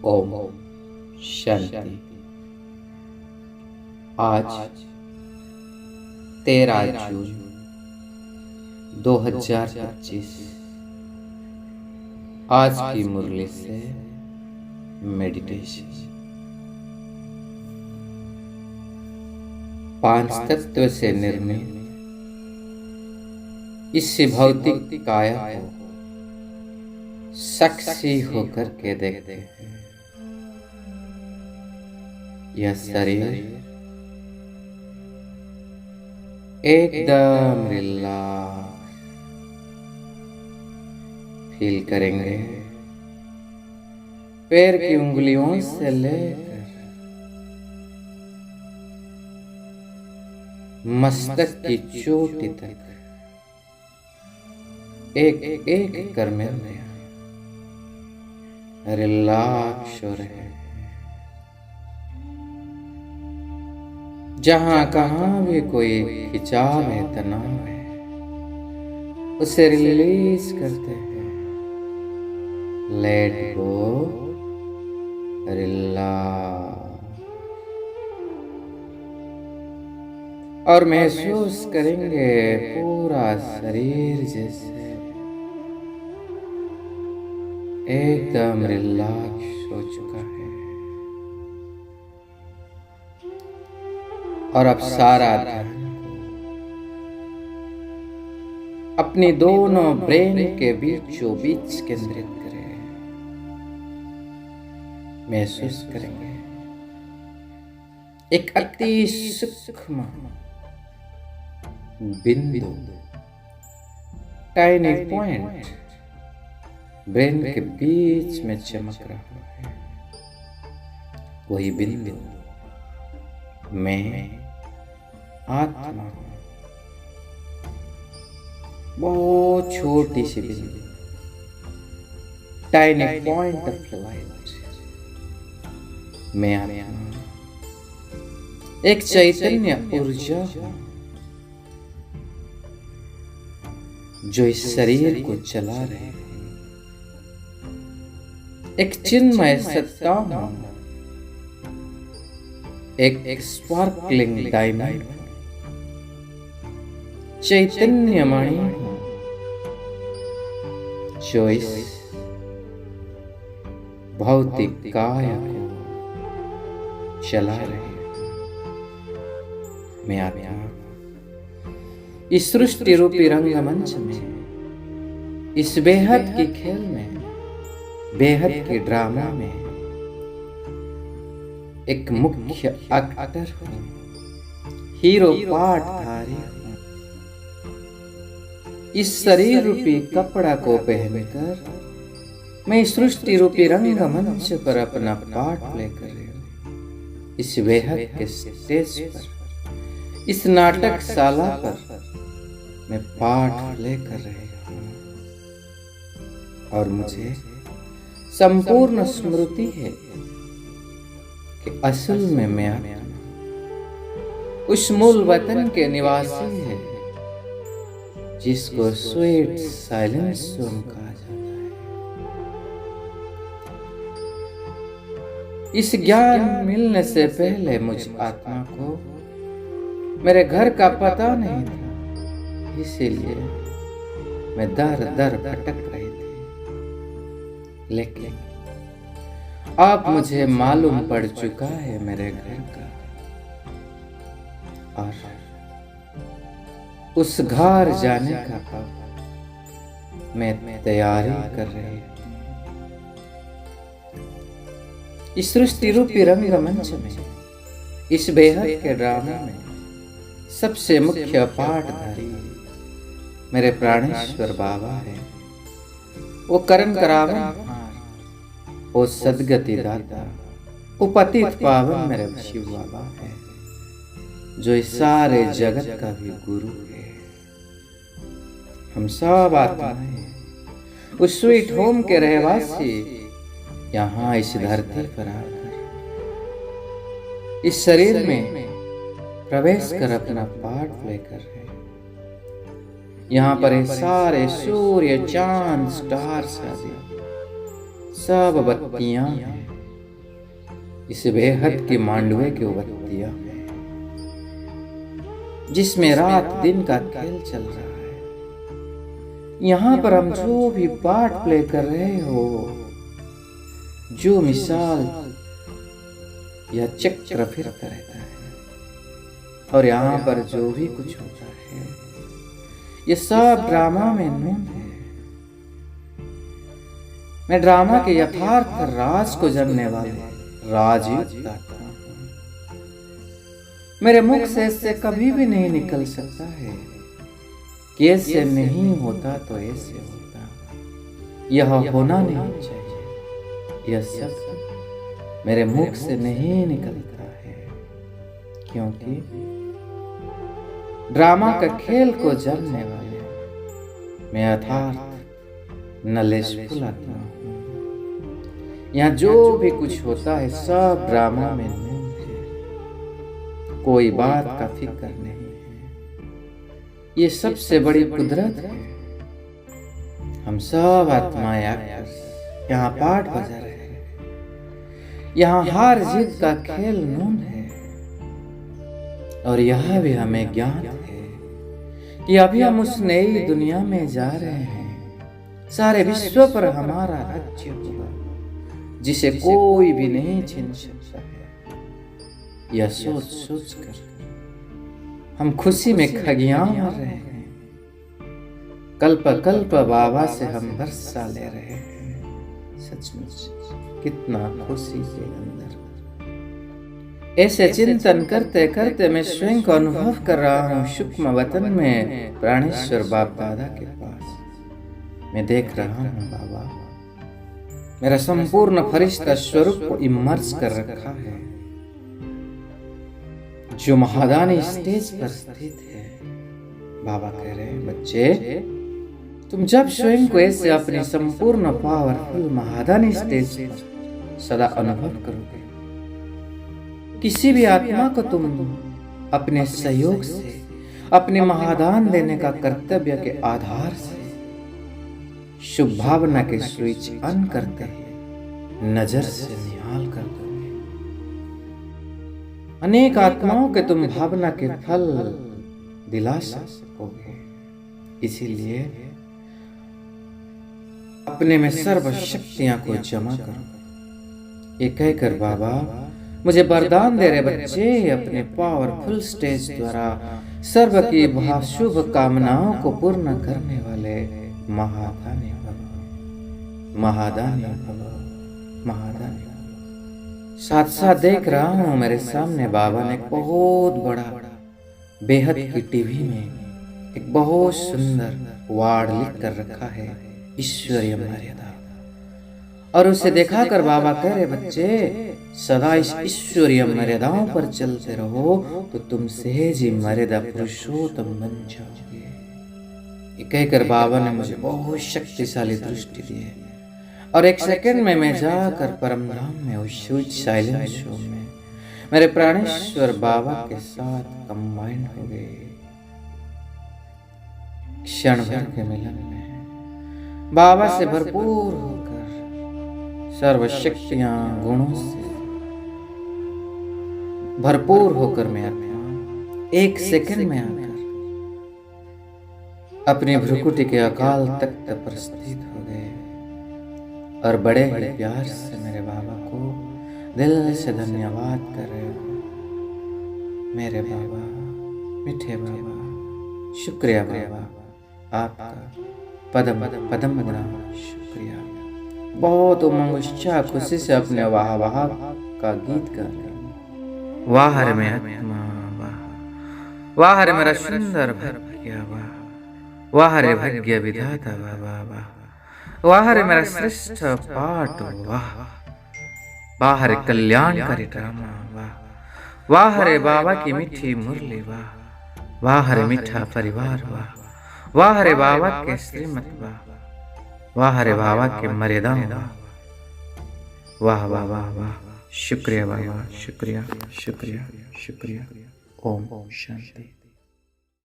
ओम शांति। आज 13 जून 2025। आज की मुरली से मेडिटेशन। 5 तत्व से निर्मित इस भौतिक काया को साक्षी होकर के देखते हैं। यह शरीर एकदम रिलैक्स फील करेंगे। पैर की उंगलियों से लेकर मस्तक की चोटी तक एक एक कर में रिलैक्स हो रहे हैं। जहां कहां भी कोई खिंचाव है, तनाव है, उसे रिलीज करते हैं। Let go, relax. और महसूस करेंगे पूरा शरीर जैसे एकदम रिलैक्स हो चुका है। और अब सारा ध्यान अपनी दोनों ब्रेन के बीचों बीच केंद्रित करें। महसूस करेंगे एक अति सूक्ष्म बिंदु, टाइनी पॉइंट ब्रेन के बीच में चमक रहा है। वही बिंदु मैं आत्मा हूं। बहुत छोटी सी बिंदु, टाइनी पॉइंट ऑफ लाइट। मैं आत्मा एक चैतन्य ऊर्जा हूं जो इस शरीर को चला रहे हैं। एक चिन्मय सत्ता हूं, एक स्पार्कलिंग डायमंड, चैतन्यमणि हूं जो इस भौतिक काया को चला रहे हैं। मैं आत्मा इस सृष्टि रूपी रंगमंच में, इस बेहद की खेल में, बेहद के ड्रामा में एक मुख्य एक्टर हूं, हीरो पार्टधारी हूं। इस शरीर रूपी कपड़ा को पहनकर मैं सृष्टि रूपी रंगमंच पर अपना पार्ट प्ले कर रही हूं। इस बेहद के स्टेज पर, इस नाटकशाला पर मैं पार्ट प्ले कर रही हूं। और मुझे संपूर्ण स्मृति है कि असल में मैं उस मूल वतन के निवासी है जिसको स्वीट साइलेंस जोन कहा जाता है। इस ज्ञान मिलने से पहले मुझ आत्मा को मेरे घर का पता नहीं था, इसीलिए मैं दर दर भटक रही थी। लेकिन अब मुझे मालूम पड़ चुका है मेरे घर का, और उस घर जाने का मैं तैयारी कर रही हूं। इस सृष्टि रूपी रंगमंच में, इस बेहद के ड्रामा में सबसे मुख्य पार्टधारी मेरे प्राणेश्वर बाबा है। वो कर्म करावन, वो सदगति दाता, वो पतित पावन मेरे शिव बाबा है, जो इस सारे जगत का भी गुरु है। हम सब आत्माएं उस स्वीट होम के रहवासी यहाँ इस धरती पर आकर इस शरीर में प्रवेश कर अपना पार्ट प्ले कर रहे हैं। यहाँ पर ये सारे सूर्य, चांद, स्टार्स आदि सब बत्तियां हैं इस बेहद की मांडवे के बत्तियां में, जिसमें रात दिन का खेल चल रहा है। यहाँ पर हम जो भी पार्ट प्ले कर रहे हो, जो मिसाल या चक्र फिरता रहता है, और यहाँ पर जो भी कुछ होता है, ये सब ड्रामा में नून है। मैं ड्रामा के यथार्थ राज को जानने वाले राजयुक्त गाता हूं। मेरे मुख से इससे कभी भी नहीं निकल सकता है कि ऐसे नहीं होता तो ऐसे होता, यह होना नहीं चाहिए। यह सब मेरे मुख से नहीं निकलता है, क्योंकि ड्रामा का खेल को जानने वाले मैं यथार्थ नॉलेजफुल आत्मा हूं। यहाँ जो भी कुछ होता है सब ड्रामा में नहीं है, कोई बात का फिक्र नहीं है। ये सबसे बड़ी कुदरत है। हम सब आत्माएं आकर यहाँ पाठ बजा रहे हैं। यहाँ हार जीत का खेल नून है, और यह भी हमें ज्ञान है कि अभी हम उस नई दुनिया में जा रहे हैं। सारे विश्व पर हमारा राज्य होगा, जिसे कोई भी नहीं छीन सकता है। यह सोच सोच कर हम खुशी में खगियां मार रहे हैं। कल्प कल्प बाबा से हम वर्षा ले रहे हैं। सचमुच कितना खुशी के अंदर। ऐसे चिंतन करते करते मैं स्वयं को अनुभव कर रहा हूँ सूक्ष्म वतन में प्राणेश्वर बाप दादा के पास। मैं देख रहा हूँ बाबा मेरा संपूर्ण फरिश्ता स्वरूप को इमर्स कर रखा है, जो महादानी स्टेज पर स्थित है। बाबा कह रहे हैं, बच्चे तुम जब स्वयं को ऐसे अपनी संपूर्ण पावरफुल महादानी स्टेज पर सदा अनुभव करोगे, किसी भी आत्मा को तुम अपने सहयोग से अपने महादान देने का कर्तव्य के आधार से शुभ भावना के स्विच ऑन करते ही नजर से निहाल कर दोगे। अनेक आत्माओं के तुम भावना के फल दिला सकोगे। इसीलिए अपने में सर्व शक्तियां को जमा करो। ये कहकर बाबा मुझे वरदान दे रहे, बच्चे अपने पावरफुल स्टेज द्वारा सर्व की शुभ कामनाओं को पूर्ण करने वाले महादानी भव, महादानी भव, महादानी भव। साथ साथ देख रहा हूं मेरे सामने बाबा ने एक बहुत बड़ा बेहद की टीवी में एक बहुत सुंदर वार्ड लिख कर रखा है, ईश्वरीय मर्यादा। और उसे देखा कर बाबा कह रहे, बच्चे सदा इस ईश्वरीय मर्यादाओं पर चलते रहो तो तुम सहज ही मर्यादा पुरुषोत्तम बन जाओगे। ये कहकर बाबा ने मुझे बहुत शक्तिशाली दृष्टि दी है, और एक सेकंड में मैं जाकर परम धाम में उस साइलेंस शो में मेरे प्राणेश्वर बाबा के साथ कंबाइंड हो गए। क्षण भर के मिलन में बाबा से भरपूर होकर सर्व शक्तियां गुणों से भरपूर होकर मैं एक सेकंड में आकर अपनी भ्रुकुटी के अकाल तख्त पर स्थित हो गए, और बड़े ही प्यार से मेरे बाबा को दिल से धन्यवाद कर रहे हो। मेरे बाबा, मीठे बाबा, शुक्रिया बाबा, आपका पदम पदम प्रणाम, शुक्रिया। बहुत उमंग उत्साह खुशी से अपने वाह वाह का गीत गा रहे। वाह रे मैं आत्मा वाह, वाह रे मेरा सुंदर भाग्य वाह, वाह रे भाग्य विधाता वाह वाह वाह, वाह रे मेरा श्रेष्ठ पाठ वाह, वाह रे कल्याणकारी ड्रामा वाह, वाह रे बाबा की मीठी मुरली वाह, वाह रे मीठा परिवार वाह, वाह रे बाबा के श्रीमत वाह, वाह रे बाबा के मर्यादा वाह वाह वाह वाह। शुक्रिया बाबा, शुक्रिया शुक्रिया शुक्रिया। ओम शांति।